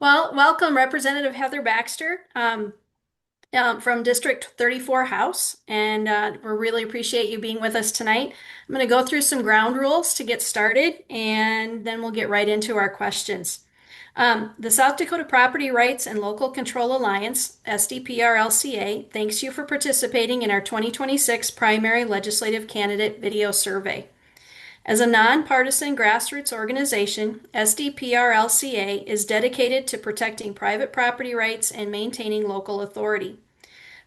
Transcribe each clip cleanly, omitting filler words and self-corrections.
Well, welcome Representative Heather Baxter from District 34 House, and we really appreciate you being with us tonight. I'm going to go through some ground rules to get started, and then we'll get right into our questions. The South Dakota Property Rights and Local Control Alliance, SDPRLCA, thanks you for participating in our 2026 primary legislative candidate video survey. As a nonpartisan grassroots organization, SDPRLCA is dedicated to protecting private property rights and maintaining local authority.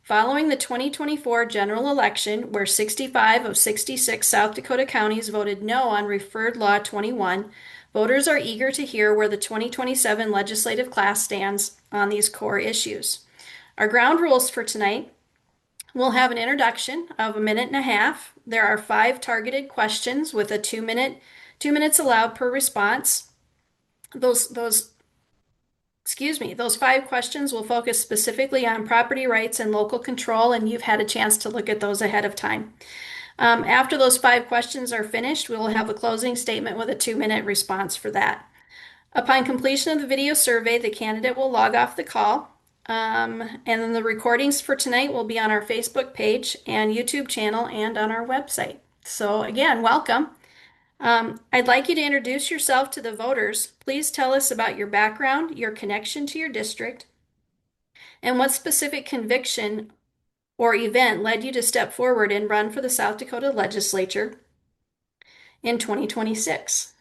Following the 2024 general election, where 65 of 66 South Dakota counties voted no on Referred Law 21, voters are eager to hear where the 2027 legislative class stands on these core issues. Our ground rules for tonight: we'll have an introduction of a minute and a half. There are 5 targeted questions with a 2 minutes allowed per response. Those those 5 questions will focus specifically on property rights and local control, and you've had a chance to look at those ahead of time. After those 5 questions are finished, we will have a closing statement with a 2-minute response for that. Upon completion of the video survey, the candidate will log off the call. And then the recordings for tonight will be on our Facebook page and YouTube channel and on our website. So again, welcome. I'd like you to introduce yourself to the voters. Please tell us about your background, your connection to your district, and what specific conviction or event led you to step forward and run for the South Dakota legislature in 2026.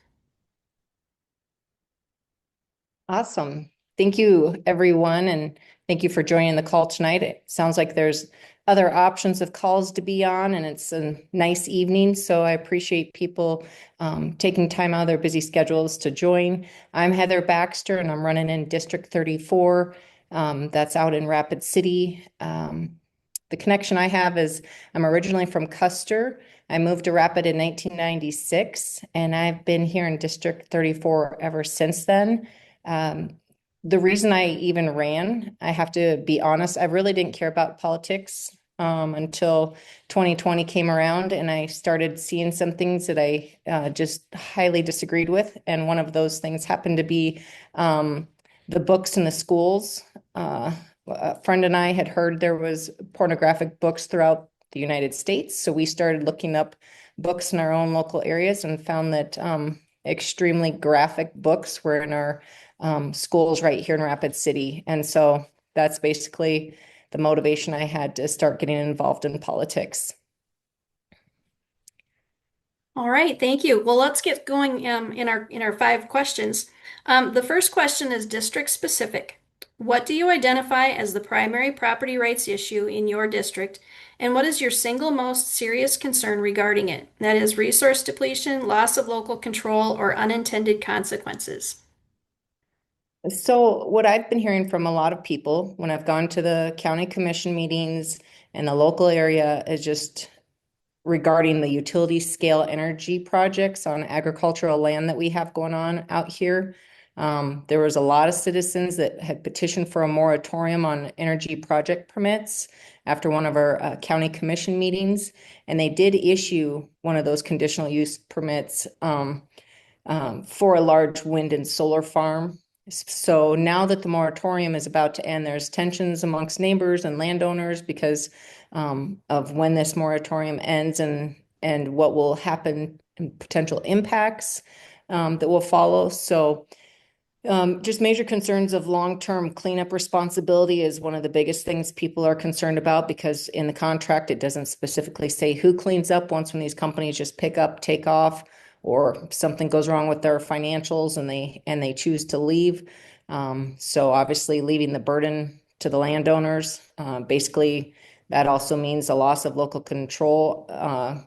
Awesome. Thank you, everyone, and thank you for joining the call tonight. It sounds like there's other options of calls to be on, and it's a nice evening, so I appreciate people taking time out of their busy schedules to join. I'm Heather Baxter, and I'm running in District 34. That's out in Rapid City. The connection I have is I'm originally from Custer. I moved to Rapid in 1996, and I've been here in District 34 ever since then. The reason I even ran, I have to be honest, I really didn't care about politics until 2020 came around, and I started seeing some things that I just highly disagreed with. And one of those things happened to be the books in the schools. A friend and I had heard there was pornographic books throughout the United States, so we started looking up books in our own local areas and found that extremely graphic books were in our schools right here in Rapid City. And so that's basically the motivation I had to start getting involved in politics. All right, thank you. Well, let's get going in our 5 questions. The first question is district specific. What do you identify as the primary property rights issue in your district, and what is your single most serious concern regarding it? That is resource depletion, loss of local control, or unintended consequences. So what I've been hearing from a lot of people when I've gone to the county commission meetings and the local area is just regarding the utility scale energy projects on agricultural land that we have going on out here. There was a lot of citizens that had petitioned for a moratorium on energy project permits after one of our county commission meetings, and they did issue one of those conditional use permits for a large wind and solar farm. So now that the moratorium is about to end, there's tensions amongst neighbors and landowners because of when this moratorium ends and what will happen and potential impacts that will follow. So just major concerns of long-term cleanup responsibility is one of the biggest things people are concerned about, because in the contract, it doesn't specifically say who cleans up once when these companies just pick up, take off, or something goes wrong with their financials and they choose to leave. So obviously leaving the burden to the landowners, basically that also means a loss of local control,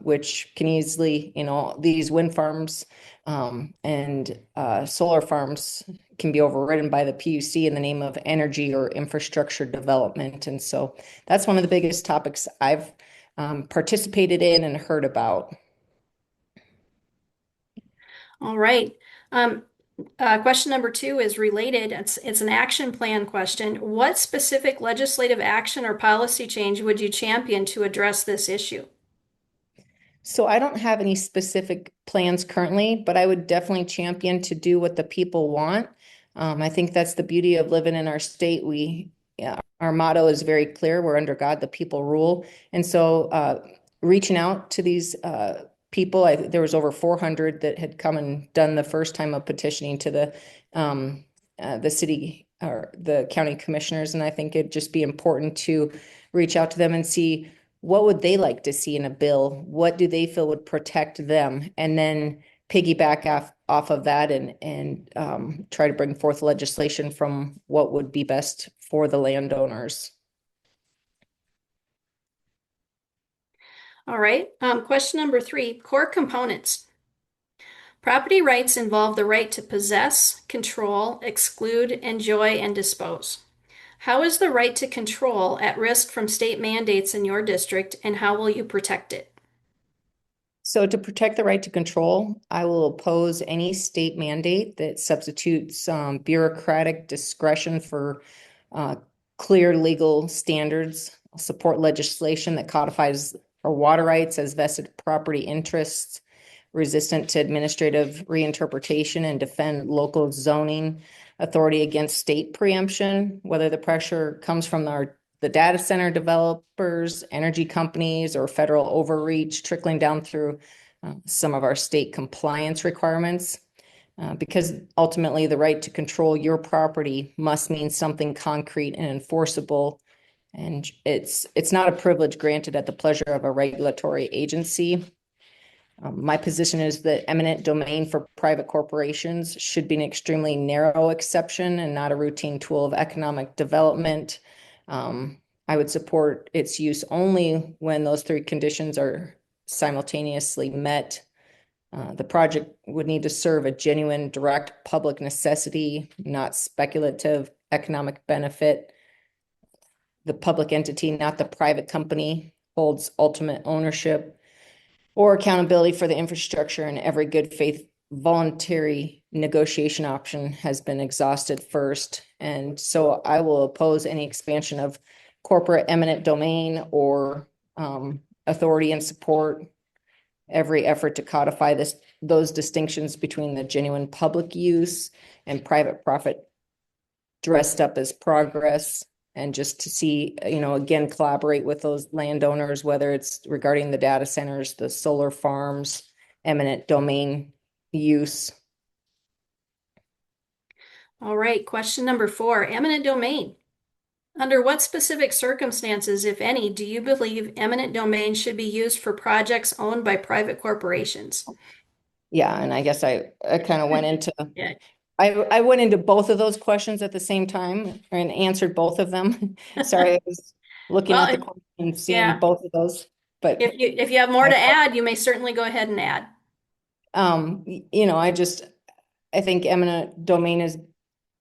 which can easily, these wind farms and solar farms can be overridden by the PUC in the name of energy or infrastructure development. And so that's one of the biggest topics I've participated in and heard about. All right. Question number 2 is related. It's an action plan question. What specific legislative action or policy change would you champion to address this issue? So I don't have any specific plans currently, but I would definitely champion to do what the people want. I think that's the beauty of living in our state. Yeah, our motto is very clear. We're under God, the people rule. And so reaching out to these people, there was over 400 that had come and done the first time of petitioning to the city or the county commissioners. And I think it'd just be important to reach out to them and see what would they like to see in a bill? What do they feel would protect them? And then piggyback off of that and try to bring forth legislation from what would be best for the landowners. All right. Question number 3, core components. Property rights involve the right to possess, control, exclude, enjoy, and dispose. How is the right to control at risk from state mandates in your district, and how will you protect it? So to protect the right to control, I will oppose any state mandate that substitutes bureaucratic discretion for uh, clear legal standards. I'll support legislation that codifies our water rights as vested property interests, resistant to administrative reinterpretation, and defend local zoning authority against state preemption, whether the pressure comes from the data center developers, energy companies, or federal overreach trickling down through some of our state compliance requirements. Because ultimately the right to control your property must mean something concrete and enforceable. And it's not a privilege granted at the pleasure of a regulatory agency. My position is that eminent domain for private corporations should be an extremely narrow exception and not a routine tool of economic development. I would support its use only when those three conditions are simultaneously met. The project would need to serve a genuine, direct public necessity, not speculative economic benefit. The public entity, not the private company, holds ultimate ownership or accountability for the infrastructure, and every good faith voluntary negotiation option has been exhausted first. And so I will oppose any expansion of corporate eminent domain or authority and support every effort to codify those distinctions between the genuine public use and private profit dressed up as progress. And just to see, again, collaborate with those landowners, whether it's regarding the data centers, the solar farms, eminent domain use. All right. Question number 4, eminent domain. Under what specific circumstances, if any, do you believe eminent domain should be used for projects owned by private corporations? Yeah, and I guess I kind of went into Yeah. I went into both of those questions at the same time and answered both of them. Sorry, I was looking Well, at the question and seeing yeah. both of those, but If you have more I, to add, you may certainly go ahead and add. I think eminent domain has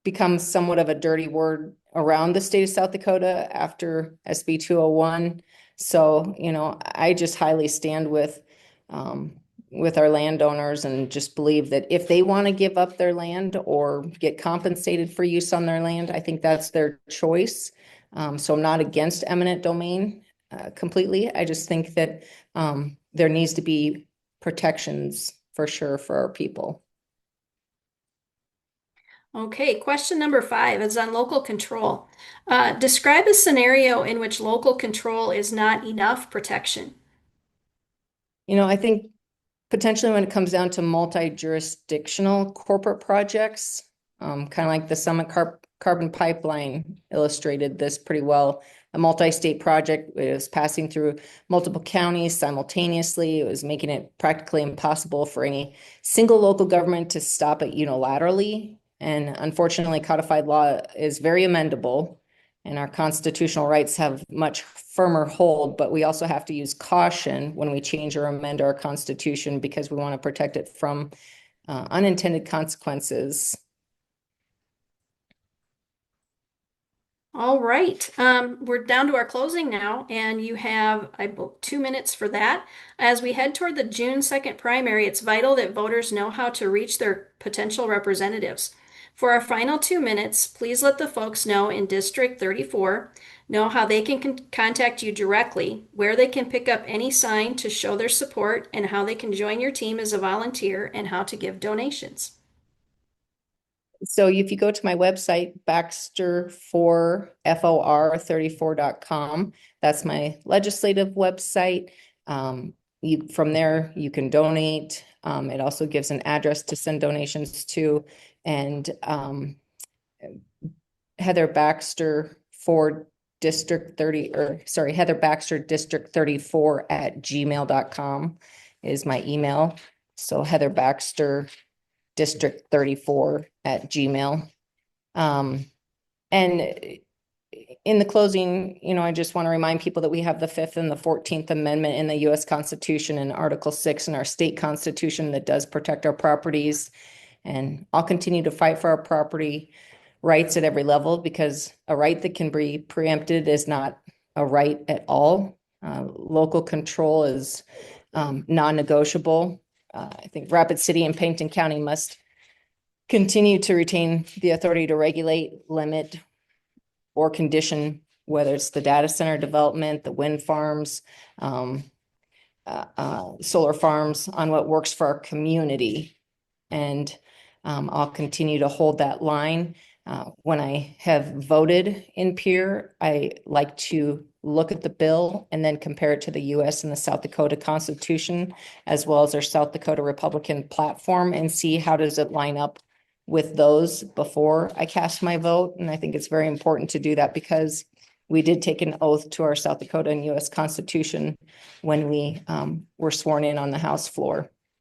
become somewhat of a dirty word around the state of South Dakota after SB 201. So, I just highly stand with our landowners and just believe that if they want to give up their land or get compensated for use on their land, I think that's their choice. So I'm not against eminent domain completely. I just think that there needs to be protections for sure for our people. Okay, question number 5 is on local control. Describe a scenario in which local control is not enough protection. I think potentially when it comes down to multi-jurisdictional corporate projects, kind of like the Summit Carbon Pipeline illustrated this pretty well. A multi-state project was passing through multiple counties simultaneously. It was making it practically impossible for any single local government to stop it unilaterally. And unfortunately, codified law is very amendable, and our constitutional rights have much firmer hold, but we also have to use caution when we change or amend our constitution because we want to protect it from unintended consequences. All right, we're down to our closing now, and you have 2 minutes for that. As we head toward the June 2nd primary, it's vital that voters know how to reach their potential representatives. For our final 2 minutes, please let the folks know in District 34 know how they can contact you directly, where they can pick up any sign to show their support, and how they can join your team as a volunteer, and how to give donations. So if you go to my website, Baxter4FOR34.com, that's my legislative website. From there, you can donate. It also gives an address to send donations to. And Heather Baxter for District 30, or sorry, Heather Baxter District 34 at gmail.com is my email. So Heather Baxter District 34 at Gmail. And in the closing, I just want to remind people that we have the Fifth and the 14th Amendment in the US Constitution and Article 6 in our state constitution that does protect our properties. And I'll continue to fight for our property rights at every level, because a right that can be preempted is not a right at all. Local control is non-negotiable. I think Rapid City and Pennington County must continue to retain the authority to regulate, limit, or condition, whether it's the data center development, the wind farms, solar farms, on what works for our community. And I'll continue to hold that line. When I have voted in Pierre, I like to look at the bill and then compare it to the US and the South Dakota Constitution, as well as our South Dakota Republican platform, and see how does it line up with those before I cast my vote. And I think it's very important to do that, because we did take an oath to our South Dakota and US Constitution when we were sworn in on the House floor.